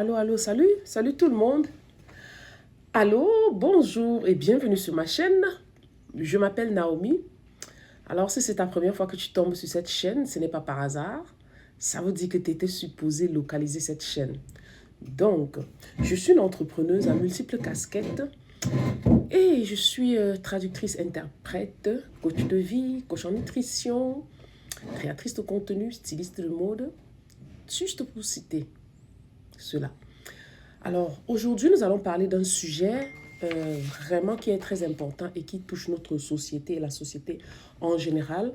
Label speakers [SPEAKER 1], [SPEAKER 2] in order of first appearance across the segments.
[SPEAKER 1] Allô, salut tout le monde. Allô, bonjour et bienvenue sur ma chaîne. Je m'appelle Naomi. Alors, si c'est ta première fois que tu tombes sur cette chaîne, ce n'est pas par hasard. Ça veut dire que tu étais supposé localiser cette chaîne. Donc, je suis une entrepreneuse à multiples casquettes et je suis traductrice-interprète, coach de vie, coach en nutrition, créatrice de contenu, styliste de mode, juste pour citer cela. Alors, aujourd'hui, nous allons parler d'un sujet vraiment qui est très important et qui touche notre société et la société en général,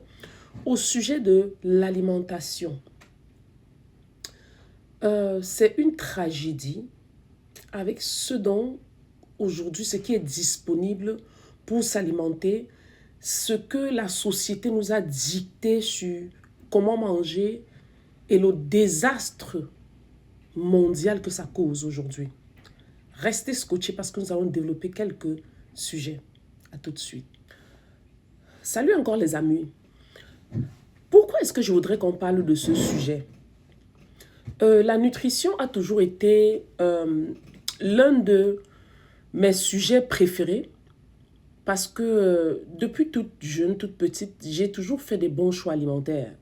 [SPEAKER 1] au sujet de l'alimentation. C'est une tragédie avec ce dont aujourd'hui, ce qui est disponible pour s'alimenter, ce que la société nous a dicté sur comment manger et le désastre mondial que ça cause aujourd'hui. Restez scotchés parce que nous allons développer quelques sujets. À tout de suite. Salut encore les amis. Pourquoi est-ce que je voudrais qu'on parle de ce sujet? La nutrition a toujours été l'un de mes sujets préférés parce que depuis toute jeune, toute petite, j'ai toujours fait des bons choix alimentaires.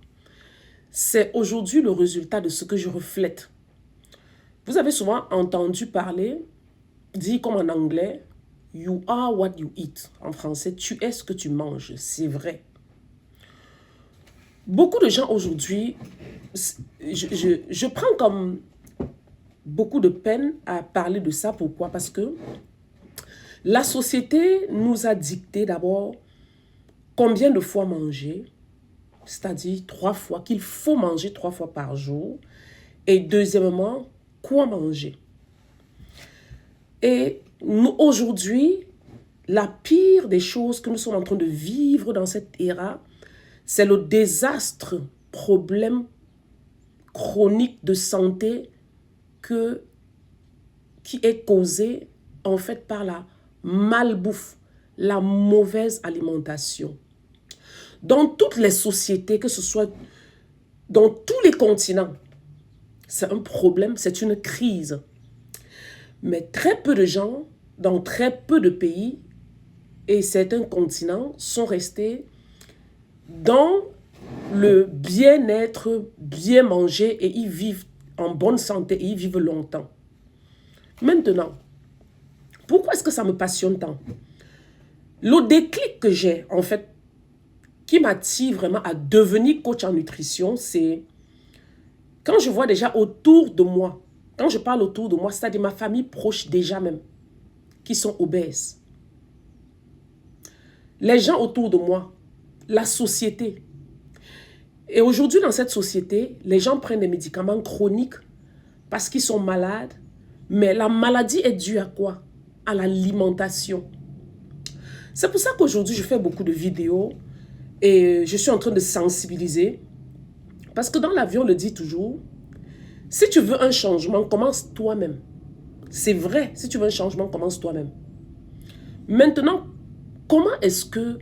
[SPEAKER 1] C'est aujourd'hui le résultat de ce que je reflète. Vous avez souvent entendu parler, dit comme en anglais, you are what you eat. En français, tu es ce que tu manges. C'est vrai. Beaucoup de gens aujourd'hui, je prends comme beaucoup de peine à parler de ça. Pourquoi? Parce que la société nous a dicté d'abord combien de fois manger, c'est-à-dire 3 fois, qu'il faut manger 3 fois par jour. Et deuxièmement, quoi manger. Et aujourd'hui, la pire des choses que nous sommes en train de vivre dans cette ère, c'est le désastre, problème chronique de santé qui est causé en fait par la malbouffe, la mauvaise alimentation. Dans toutes les sociétés, que ce soit dans tous les continents, c'est un problème, c'est une crise. Mais très peu de gens, dans très peu de pays et certains continents, sont restés dans le bien-être, bien manger et ils vivent en bonne santé et ils vivent longtemps. Maintenant, pourquoi est-ce que ça me passionne tant? Le déclic que j'ai, en fait, qui m'attire vraiment à devenir coach en nutrition, c'est quand je vois déjà autour de moi, quand je parle autour de moi, c'est-à-dire ma famille proche déjà même, qui sont obèses. Les gens autour de moi, la société. Et aujourd'hui, dans cette société, les gens prennent des médicaments chroniques parce qu'ils sont malades. Mais la maladie est due à quoi? À l'alimentation. C'est pour ça qu'aujourd'hui, je fais beaucoup de vidéos et je suis en train de sensibiliser. Parce que dans la vie, on le dit toujours, si tu veux un changement, commence toi-même. C'est vrai, si tu veux un changement, commence toi-même. Maintenant, comment est-ce que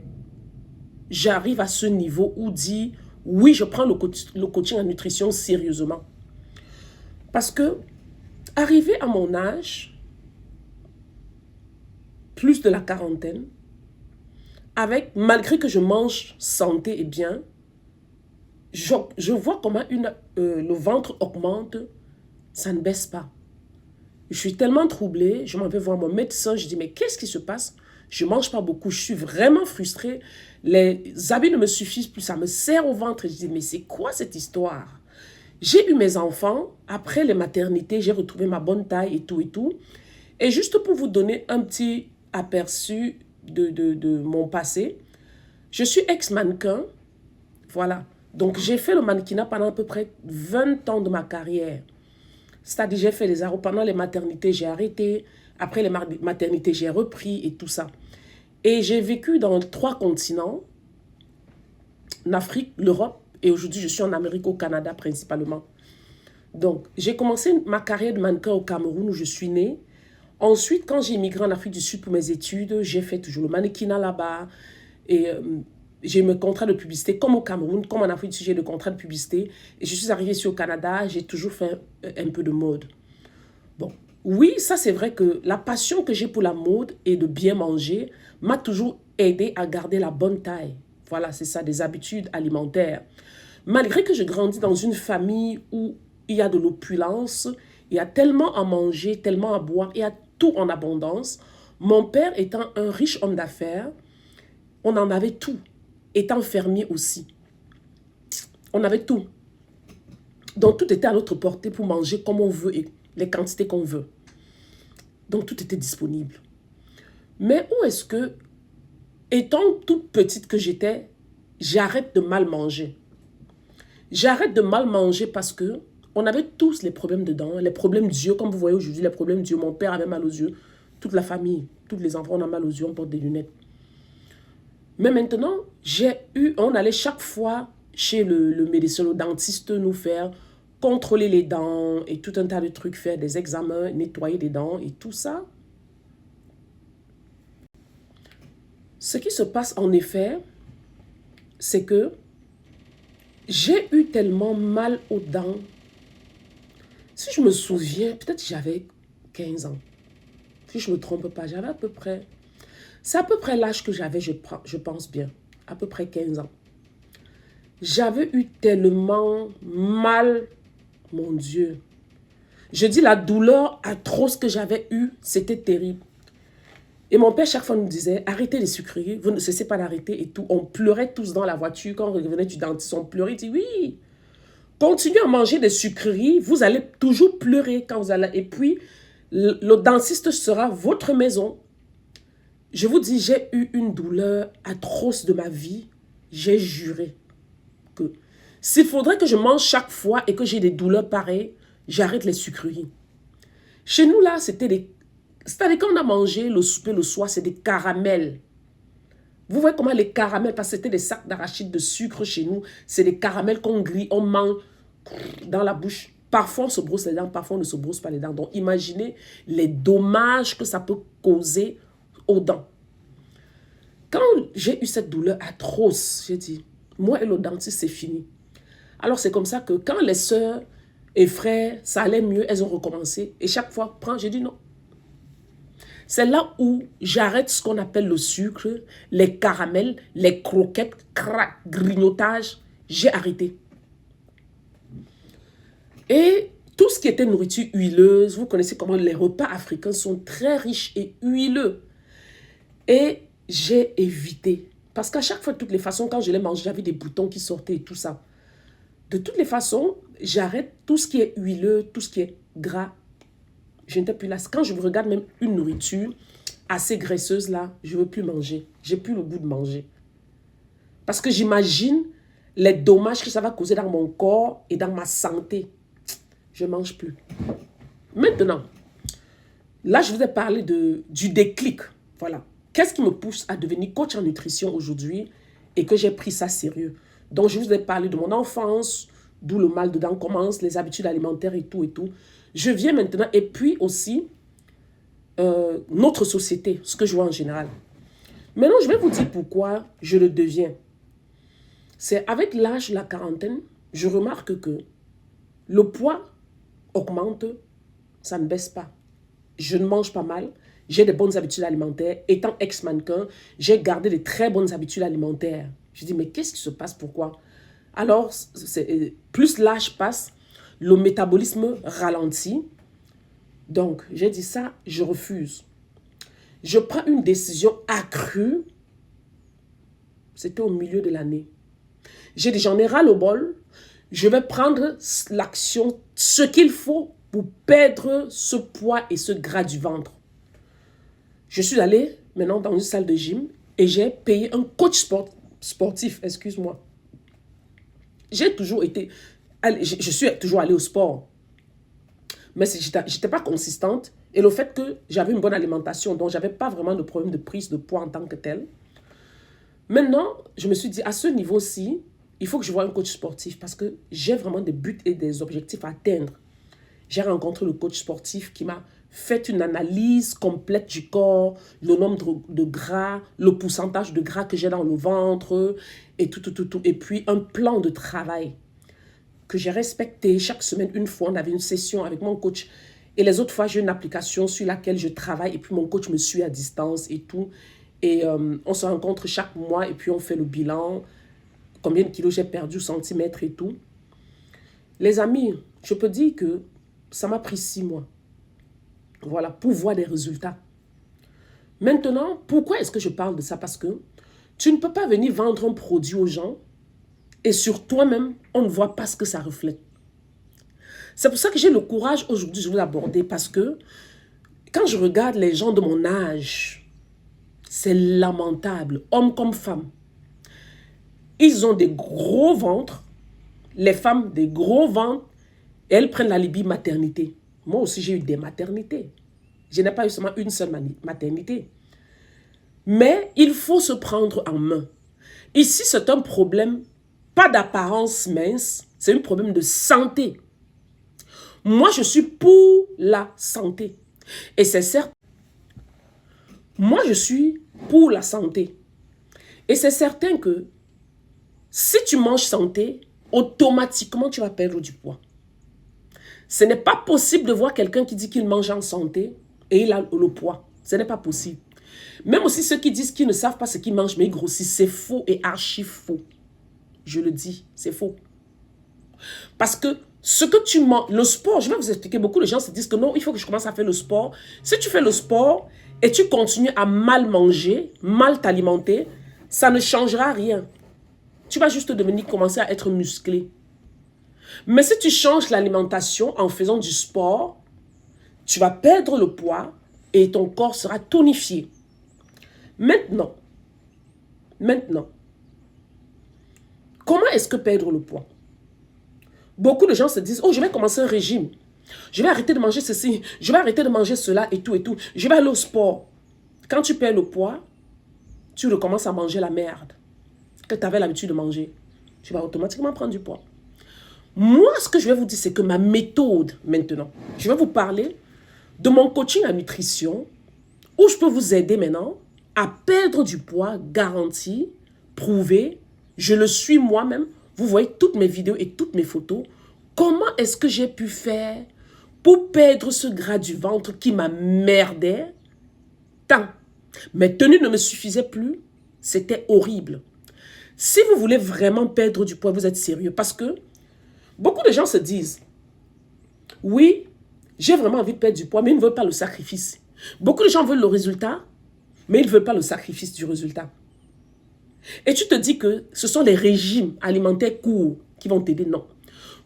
[SPEAKER 1] j'arrive à ce niveau où dit, oui, je prends le coaching en nutrition sérieusement? Parce que, arrivé à mon âge, plus de la quarantaine, malgré que je mange santé et bien, je vois comment le ventre augmente, ça ne baisse pas. Je suis tellement troublée, je m'en vais voir mon médecin, je dis mais qu'est-ce qui se passe? Je ne mange pas beaucoup, je suis vraiment frustrée, les habits ne me suffisent plus, ça me serre au ventre. Je dis mais c'est quoi cette histoire? J'ai eu mes enfants, après les maternités, j'ai retrouvé ma bonne taille et tout et tout. Et juste pour vous donner un petit aperçu de mon passé, je suis ex-mannequin, voilà. Donc j'ai fait le mannequinat pendant à peu près 20 ans de ma carrière. C'est-à-dire, j'ai fait les arts. Pendant les maternités, j'ai arrêté. Après les maternités, j'ai repris et tout ça. Et j'ai vécu dans 3 continents. En Afrique, l'Europe. Et aujourd'hui, je suis en Amérique, au Canada principalement. Donc, j'ai commencé ma carrière de mannequin au Cameroun où je suis née. Ensuite, quand j'ai immigré en Afrique du Sud pour mes études, j'ai fait toujours le mannequinat là-bas. Et j'ai mes contrats de publicité, comme au Cameroun, comme en Afrique du Sud, j'ai des contrats de publicité. Et je suis arrivée ici au Canada, j'ai toujours fait un peu de mode. Bon, oui, ça c'est vrai que la passion que j'ai pour la mode et de bien manger m'a toujours aidé à garder la bonne taille. Voilà, c'est ça, des habitudes alimentaires. Malgré que je grandis dans une famille où il y a de l'opulence, il y a tellement à manger, tellement à boire, il y a tout en abondance. Mon père étant un riche homme d'affaires, on en avait tout. Étant fermier aussi, on avait tout. Donc tout était à notre portée pour manger comme on veut et les quantités qu'on veut. Donc tout était disponible. Mais où est-ce que, étant toute petite que j'étais, j'arrête de mal manger. J'arrête de mal manger parce que on avait tous les problèmes dedans, les problèmes d'yeux, comme vous voyez aujourd'hui, les problèmes d'yeux. Mon père avait mal aux yeux, toute la famille, tous les enfants, on a mal aux yeux, on porte des lunettes. Mais maintenant, on allait chaque fois chez le médecin, le dentiste, nous faire contrôler les dents et tout un tas de trucs, faire des examens, nettoyer les dents et tout ça. Ce qui se passe en effet, c'est que j'ai eu tellement mal aux dents. Si je me souviens, peut-être j'avais 15 ans. Si je ne me trompe pas, j'avais à peu près... C'est à peu près l'âge que j'avais, je pense bien. À peu près 15 ans. J'avais eu tellement mal, mon Dieu. Je dis la douleur atroce que j'avais eue, c'était terrible. Et mon père, chaque fois, nous disait, arrêtez les sucreries, vous ne cessez pas d'arrêter et tout. On pleurait tous dans la voiture quand on revenait du dentiste, on pleurait. Il dit, oui, continuez à manger des sucreries, vous allez toujours pleurer quand vous allez... Et puis, le dentiste sera votre maison. Je vous dis, j'ai eu une douleur atroce de ma vie. J'ai juré que s'il faudrait que je mange chaque fois et que j'ai des douleurs pareilles, j'arrête les sucreries. Chez nous, là, c'est-à-dire quand on a mangé le souper le soir, c'est des caramels. Vous voyez comment les caramels, parce que c'était des sacs d'arachide de sucre chez nous, c'est des caramels qu'on grille, on mange dans la bouche. Parfois, on se brosse les dents, parfois, on ne se brosse pas les dents. Donc, imaginez les dommages que ça peut causer aux dents. Quand j'ai eu cette douleur atroce, j'ai dit, moi et le dentiste, c'est fini. Alors, c'est comme ça que quand les sœurs et frères, ça allait mieux, elles ont recommencé. Et chaque fois, j'ai dit non. C'est là où j'arrête ce qu'on appelle le sucre, les caramels, les croquettes, grignotage. J'ai arrêté. Et tout ce qui était nourriture huileuse, vous connaissez comment les repas africains sont très riches et huileux. Et j'ai évité. Parce qu'à chaque fois, de toutes les façons, quand je les mangeais, j'avais des boutons qui sortaient et tout ça. De toutes les façons, j'arrête tout ce qui est huileux, tout ce qui est gras. Je n'étais plus là. Quand je regarde même une nourriture assez graisseuse là, je ne veux plus manger. J'ai plus le goût de manger. Parce que j'imagine les dommages que ça va causer dans mon corps et dans ma santé. Je ne mange plus. Maintenant, là, je vous ai parlé du déclic. Voilà. Qu'est-ce qui me pousse à devenir coach en nutrition aujourd'hui et que j'ai pris ça sérieux? Donc, je vous ai parlé de mon enfance, d'où le mal de dents commence, les habitudes alimentaires et tout et tout. Je viens maintenant, et puis aussi, notre société, ce que je vois en général. Maintenant, je vais vous dire pourquoi je le deviens. C'est avec l'âge, la quarantaine, je remarque que le poids augmente, ça ne baisse pas. Je ne mange pas mal, j'ai des bonnes habitudes alimentaires. Étant ex-mannequin, j'ai gardé de très bonnes habitudes alimentaires. Je dis, mais qu'est-ce qui se passe, pourquoi? Alors, plus l'âge passe, le métabolisme ralentit. Donc, j'ai dit ça, je refuse. Je prends une décision accrue. C'était au milieu de l'année. J'ai dit, j'en ai ras le bol. Je vais prendre l'action, ce qu'il faut pour perdre ce poids et ce gras du ventre. Je suis allée maintenant dans une salle de gym et j'ai payé un coach sportif, excuse-moi. J'ai toujours été, je suis toujours allée au sport. Mais je n'étais pas consistante. Et le fait que j'avais une bonne alimentation, donc je n'avais pas vraiment de problème de prise de poids en tant que tel. Maintenant, je me suis dit, à ce niveau-ci, il faut que je voie un coach sportif parce que j'ai vraiment des buts et des objectifs à atteindre. J'ai rencontré le coach sportif qui m'a fait une analyse complète du corps, le nombre de gras, le pourcentage de gras que j'ai dans le ventre, et tout. Et puis un plan de travail que j'ai respecté chaque semaine. Une fois, on avait une session avec mon coach. Et les autres fois, j'ai une application sur laquelle je travaille et puis mon coach me suit à distance et tout. Et on se rencontre chaque mois et puis on fait le bilan. Combien de kilos j'ai perdu, centimètres et tout. Les amis, je peux dire que ça m'a pris 6 mois. Voilà, pour voir des résultats. Maintenant, pourquoi est-ce que je parle de ça? Parce que tu ne peux pas venir vendre un produit aux gens et sur toi-même, on ne voit pas ce que ça reflète. C'est pour ça que j'ai le courage aujourd'hui de vous aborder parce que quand je regarde les gens de mon âge, c'est lamentable, hommes comme femmes. Ils ont des gros ventres, les femmes des gros ventres, et elles prennent l'alibi maternité. Moi aussi, j'ai eu des maternités. Je n'ai pas eu seulement une seule maternité. Mais il faut se prendre en main. Ici, c'est un problème, pas d'apparence mince, c'est un problème de santé. Moi, je suis pour la santé. Et c'est certain. Moi, je suis pour la santé. Et c'est certain que si tu manges santé, automatiquement, tu vas perdre du poids. Ce n'est pas possible de voir quelqu'un qui dit qu'il mange en santé et il a le poids. Ce n'est pas possible. Même aussi ceux qui disent qu'ils ne savent pas ce qu'ils mangent, mais ils grossissent, c'est faux et archi faux. Je le dis, c'est faux. Parce que ce que tu manges, le sport, je vais vous expliquer, beaucoup de gens se disent que non, il faut que je commence à faire le sport. Si tu fais le sport et tu continues à mal manger, mal t'alimenter, ça ne changera rien. Tu vas juste devenir, commencer à être musclé. Mais si tu changes l'alimentation en faisant du sport, tu vas perdre le poids et ton corps sera tonifié. Maintenant, comment est-ce que perdre le poids? Beaucoup de gens se disent, oh, je vais commencer un régime. Je vais arrêter de manger ceci, je vais arrêter de manger cela et tout et tout. Je vais aller au sport. Quand tu perds le poids, tu recommences à manger la merde que tu avais l'habitude de manger. Tu vas automatiquement prendre du poids. Moi, ce que je vais vous dire, c'est que ma méthode maintenant, je vais vous parler de mon coaching à nutrition où je peux vous aider maintenant à perdre du poids garanti, prouvé. Je le suis moi-même. Vous voyez toutes mes vidéos et toutes mes photos. Comment est-ce que j'ai pu faire pour perdre ce gras du ventre qui m'emmerdait tant? Mes tenues ne me suffisaient plus. C'était horrible. Si vous voulez vraiment perdre du poids, vous êtes sérieux. Parce que beaucoup de gens se disent, oui, j'ai vraiment envie de perdre du poids, mais ils ne veulent pas le sacrifice. Beaucoup de gens veulent le résultat, mais ils ne veulent pas le sacrifice du résultat. Et tu te dis que ce sont les régimes alimentaires courts qui vont t'aider. Non.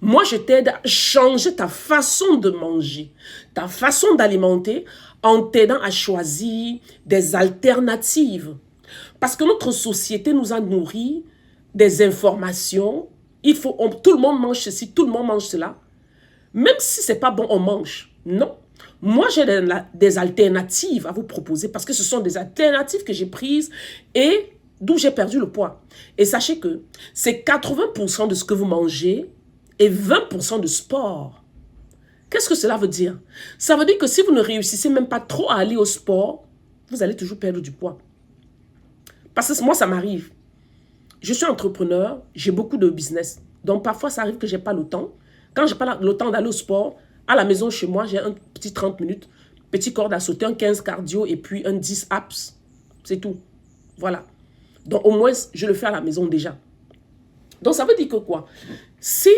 [SPEAKER 1] Moi, je t'aide à changer ta façon de manger, ta façon d'alimenter, en t'aidant à choisir des alternatives. Parce que notre société nous a nourri des informations. Tout le monde mange ceci, tout le monde mange cela. Même si ce n'est pas bon, on mange. Non. Moi, j'ai des alternatives à vous proposer parce que ce sont des alternatives que j'ai prises et d'où j'ai perdu le poids. Et sachez que c'est 80% de ce que vous mangez et 20% de sport. Qu'est-ce que cela veut dire? Ça veut dire que si vous ne réussissez même pas trop à aller au sport, vous allez toujours perdre du poids. Parce que moi, ça m'arrive. Je suis entrepreneur, j'ai beaucoup de business. Donc, parfois, ça arrive que je n'ai pas le temps. Quand je n'ai pas le temps d'aller au sport, à la maison, chez moi, j'ai un petit 30 minutes, petit corde à sauter, un 15 cardio et puis un 10 abs. C'est tout. Voilà. Donc, au moins, je le fais à la maison déjà. Donc, ça veut dire que quoi? Si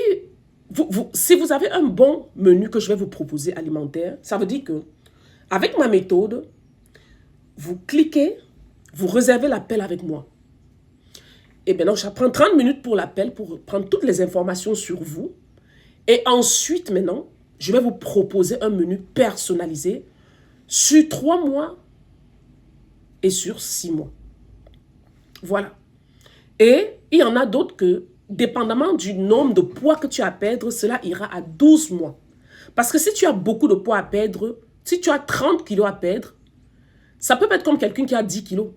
[SPEAKER 1] vous avez un bon menu que je vais vous proposer alimentaire, ça veut dire que avec ma méthode, vous cliquez, vous réservez l'appel avec moi. Et maintenant, je prends 30 minutes pour l'appel, pour prendre toutes les informations sur vous. Et ensuite, maintenant, je vais vous proposer un menu personnalisé sur 3 mois et sur 6 mois. Voilà. Et il y en a d'autres que, dépendamment du nombre de poids que tu as à perdre, cela ira à 12 mois. Parce que si tu as beaucoup de poids à perdre, si tu as 30 kilos à perdre, ça peut être comme quelqu'un qui a 10 kilos.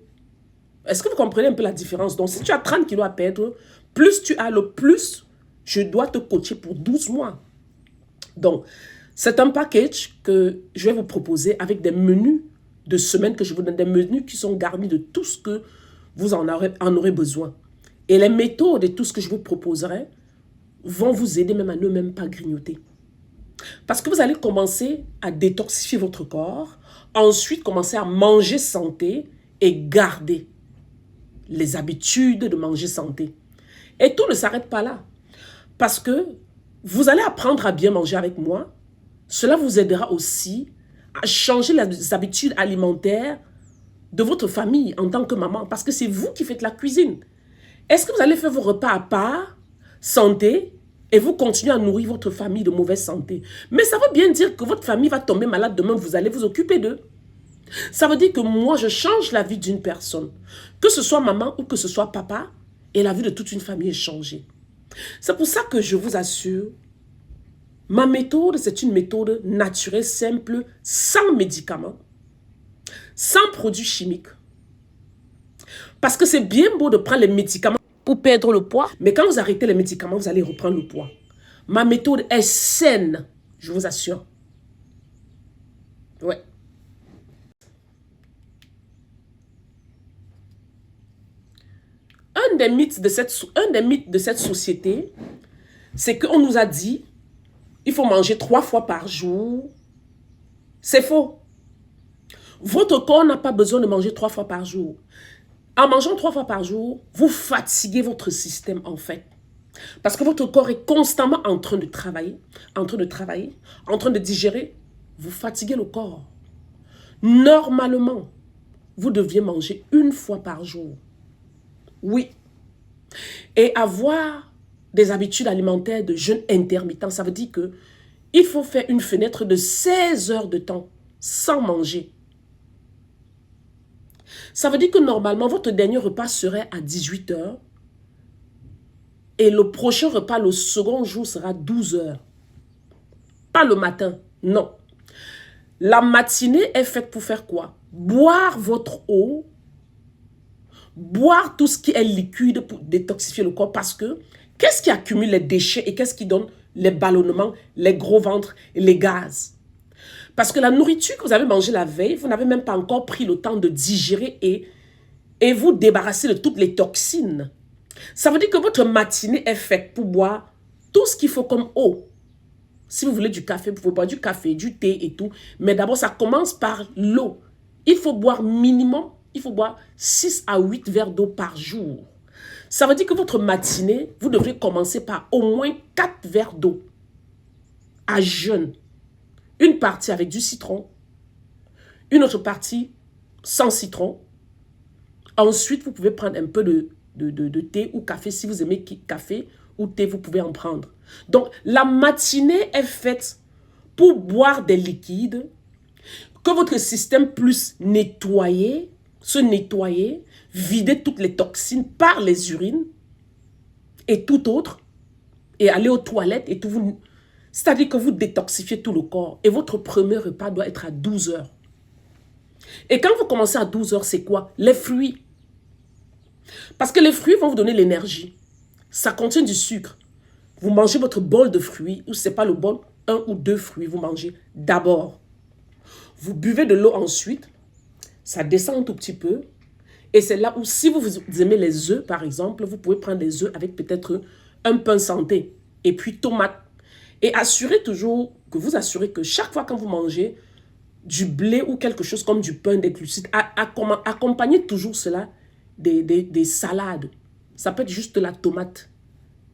[SPEAKER 1] Est-ce que vous comprenez un peu la différence? Donc, si tu as 30 kilos à perdre, plus tu as le plus, je dois te coacher pour 12 mois. Donc, c'est un package que je vais vous proposer avec des menus de semaine que je vous donne, des menus qui sont garnis de tout ce que vous en aurez besoin. Et les méthodes et tout ce que je vous proposerai vont vous aider même à ne même pas grignoter. Parce que vous allez commencer à détoxifier votre corps, ensuite commencer à manger santé et garder les habitudes de manger santé. Et tout ne s'arrête pas là. Parce que vous allez apprendre à bien manger avec moi. Cela vous aidera aussi à changer les habitudes alimentaires de votre famille en tant que maman. Parce que c'est vous qui faites la cuisine. Est-ce que vous allez faire vos repas à part, santé, et vous continuez à nourrir votre famille de mauvaise santé? Mais ça veut bien dire que votre famille va tomber malade demain, vous allez vous occuper d'eux. Ça veut dire que moi, je change la vie d'une personne. Que ce soit maman ou que ce soit papa, et la vie de toute une famille est changée. C'est pour ça que je vous assure, ma méthode, c'est une méthode naturelle, simple, sans médicaments, sans produits chimiques. Parce que c'est bien beau de prendre les médicaments pour perdre le poids, mais quand vous arrêtez les médicaments, vous allez reprendre le poids. Ma méthode est saine, je vous assure. Ouais. Un des mythes de cette société, c'est qu'on nous a dit, il faut manger 3 fois par jour. C'est faux. Votre corps n'a pas besoin de manger 3 fois par jour. En mangeant 3 fois par jour, vous fatiguez votre système en fait. Parce que votre corps est constamment en train de travailler, en train de digérer. Vous fatiguez le corps. Normalement, vous deviez manger 1 fois par jour. Oui. Et avoir des habitudes alimentaires de jeûne intermittent, ça veut dire que il faut faire une fenêtre de 16 heures de temps sans manger. Ça veut dire que normalement, votre dernier repas serait à 18 heures et le prochain repas, le second jour, sera 12 heures. Pas le matin, non. La matinée est faite pour faire quoi? Boire votre eau, boire tout ce qui est liquide pour détoxifier le corps parce que qu'est-ce qui accumule les déchets et qu'est-ce qui donne les ballonnements, les gros ventres et les gaz? Parce que la nourriture que vous avez mangée la veille, vous n'avez même pas encore pris le temps de digérer et vous débarrasser de toutes les toxines. Ça veut dire que votre matinée est faite pour boire tout ce qu'il faut comme eau. Si vous voulez du café, vous pouvez boire du café, du thé et tout. Mais d'abord, ça commence par l'eau. Il faut boire minimum, il faut boire 6 à 8 verres d'eau par jour. Ça veut dire que votre matinée, vous devrez commencer par au moins 4 verres d'eau à jeun. Une partie avec du citron, une autre partie sans citron. Ensuite, vous pouvez prendre un peu de thé ou café. Si vous aimez café ou thé, vous pouvez en prendre. Donc, la matinée est faite pour boire des liquides, que votre système puisse se nettoyer, vider toutes les toxines par les urines et tout autre, et aller aux toilettes et tout. C'est-à-dire que vous détoxifiez tout le corps et votre premier repas doit être à 12 heures. Et quand vous commencez à 12 heures, c'est quoi? Les fruits. Parce que les fruits vont vous donner l'énergie. Ça contient du sucre. Vous mangez votre bol de fruits, ou ce n'est pas le bol, 1 ou 2 fruits, vous mangez d'abord. Vous buvez de l'eau ensuite, ça descend un tout petit peu. Et c'est là où, si vous aimez les œufs, par exemple, vous pouvez prendre des œufs avec peut-être un pain santé. Et puis tomate. Et assurez toujours que vous assurez que chaque fois quand vous mangez du blé ou quelque chose comme du pain, des glucides, accompagnez toujours cela des salades. Ça peut être juste de la tomate,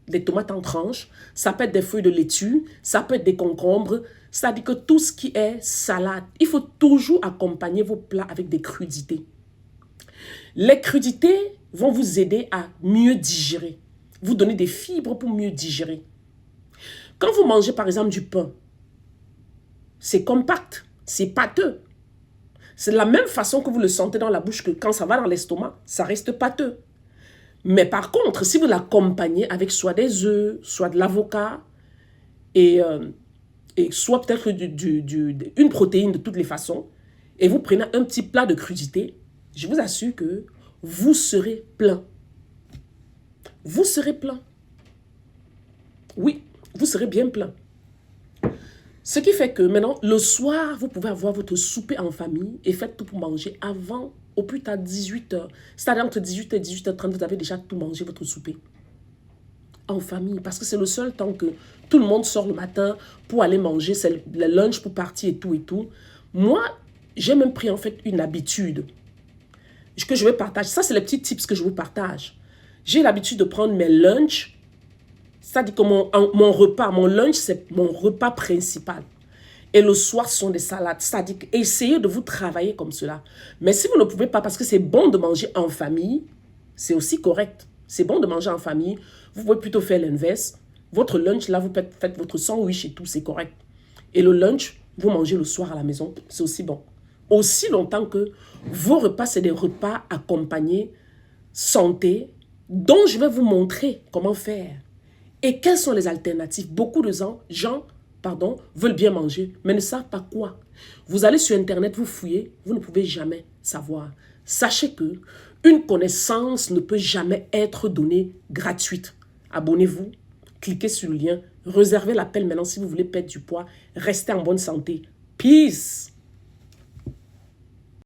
[SPEAKER 1] des tomates en tranches, ça peut être des feuilles de laitue, ça peut être des concombres. C'est-à-dire que tout ce qui est salade, il faut toujours accompagner vos plats avec des crudités. Les crudités vont vous aider à mieux digérer, vous donner des fibres pour mieux digérer. Quand vous mangez par exemple du pain, c'est compact, c'est pâteux. C'est de la même façon que vous le sentez dans la bouche que quand ça va dans l'estomac, ça reste pâteux. Mais par contre, si vous l'accompagnez avec soit des œufs, soit de l'avocat et soit peut-être une protéine de toutes les façons, et vous prenez un petit plat de crudité, je vous assure que vous serez plein. Vous serez plein. Oui, vous serez bien plein. Ce qui fait que maintenant, le soir, vous pouvez avoir votre souper en famille et faites tout pour manger avant, au plus tard 18 h. C'est-à-dire entre 18 h et 18 h 30, vous avez déjà tout mangé, votre souper. en famille. Parce que c'est le seul temps que tout le monde sort le matin pour aller manger. C'est le lunch pour partir et tout et tout. Moi, j'ai même pris en fait une habitude que je vais partager. Ça, c'est les petits tips que je vous partage. J'ai l'habitude de prendre mes lunchs. C'est-à-dire que mon repas, mon lunch, c'est mon repas principal. Et le soir, ce sont des salades. C'est-à-dire essayez de vous travailler comme cela. Mais si vous ne pouvez pas, parce que c'est bon de manger en famille, c'est aussi correct. C'est bon de manger en famille. Vous pouvez plutôt faire l'inverse. Votre lunch, là, vous faites votre sandwich et tout, c'est correct. Et le lunch, vous mangez le soir à la maison, c'est aussi bon. Aussi longtemps que vos repas, c'est des repas accompagnés, santé, dont je vais vous montrer comment faire. Et quelles sont les alternatives? Beaucoup de gens veulent bien manger, mais ne savent pas quoi. Vous allez sur Internet, vous fouillez, vous ne pouvez jamais savoir. Sachez que une connaissance ne peut jamais être donnée gratuite. Abonnez-vous, cliquez sur le lien, réservez l'appel maintenant si vous voulez perdre du poids, restez en bonne santé. Peace!